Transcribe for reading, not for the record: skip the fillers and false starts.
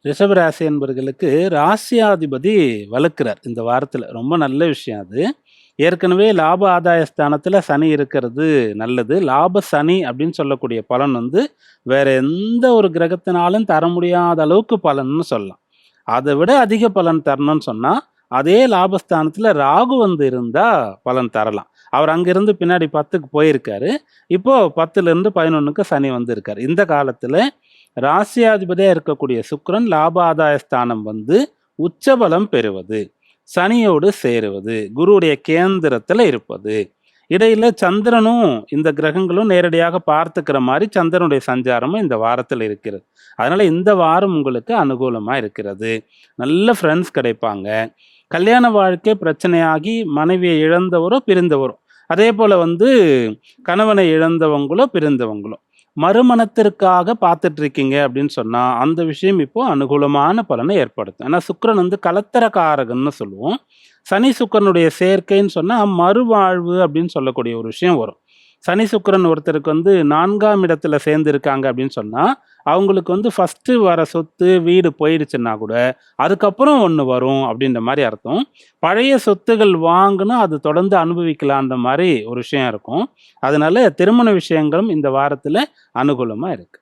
ரிஷபராசி என்பர்களுக்கு ராசியாதிபதி வலுக்கிறார் இந்த வாரத்தில். ரொம்ப நல்ல விஷயம் அது. ஏற்கனவே லாப ஆதாய ஸ்தானத்தில் சனி இருக்கிறது நல்லது. லாப சனி அப்படின்னு சொல்லக்கூடிய பலன் வந்து வேற எந்த ஒரு கிரகத்தினாலும் தர முடியாத அளவுக்கு பலன்னு சொல்லலாம். அதை விட அதிக பலன் தரணும்னு சொன்னால் அதே லாபஸ்தானத்தில் ராகு வந்து இருந்தால் பலன் தரலாம். அவர் அங்கிருந்து பின்னாடி 10க்கு போயிருக்காரு. இப்போ 10லேருந்து 11க்கு சனி வந்து இருக்கார். இந்த காலத்தில் ராசியாதிபதியாக இருக்கக்கூடிய சுக்கிரன் லாப ஆதாய ஸ்தானம் வந்து உச்சபலம் பெறுவது, சனியோடு சேருவது, குருவுடைய கேந்திரத்தில் இருப்பது, இடையில சந்திரனும் இந்த கிரகங்களும் நேரடியாக பார்த்துக்கிற மாதிரி சந்திரனுடைய சஞ்சாரமும் இந்த வாரத்தில் இருக்கிறது. அதனால இந்த வாரம் உங்களுக்கு அனுகூலமாக இருக்கிறது. நல்ல ஃப்ரெண்ட்ஸ் கிடைப்பாங்க. கல்யாண வாழ்க்கை பிரச்சனையாகி மனைவியை இழந்தவரோ பிரிந்தவரோ, அதே போல் வந்து கணவனை இழந்தவங்களோ பிரிந்தவங்களோ மறுமணத்திற்காக பார்த்துட்டு இருக்கீங்க அப்படின்னு சொன்னால் அந்த விஷயம் இப்போ அனுகூலமான பலனை ஏற்படுத்தும். ஏன்னா சுக்கிரன் வந்து கலத்தரக்காரகன்னு சொல்லுவோம். சனி சுக்கிரனுடைய சேர்க்கைன்னு சொன்னால் மறுவாழ்வு அப்படின்னு சொல்லக்கூடிய ஒரு விஷயம் வரும். சனி சுக்கிரன் ஒருத்தருக்கு வந்து 4ஆம் இடத்துல சேர்ந்துருக்காங்க அப்படின்னு சொன்னால் அவங்களுக்கு வந்து ஃபஸ்ட்டு வர சொத்து வீடு போயிடுச்சுன்னா கூட அதுக்கப்புறம் ஒன்று வரும் அப்படின்ற மாதிரி அர்த்தம். பழைய சொத்துகள் வாங்கினா அது தொடர்ந்து அனுபவிக்கலான்ற மாதிரி ஒரு விஷயம் இருக்கும். அதனால திருமண விஷயங்களும் இந்த வாரத்தில் அனுகூலமாக இருக்குது.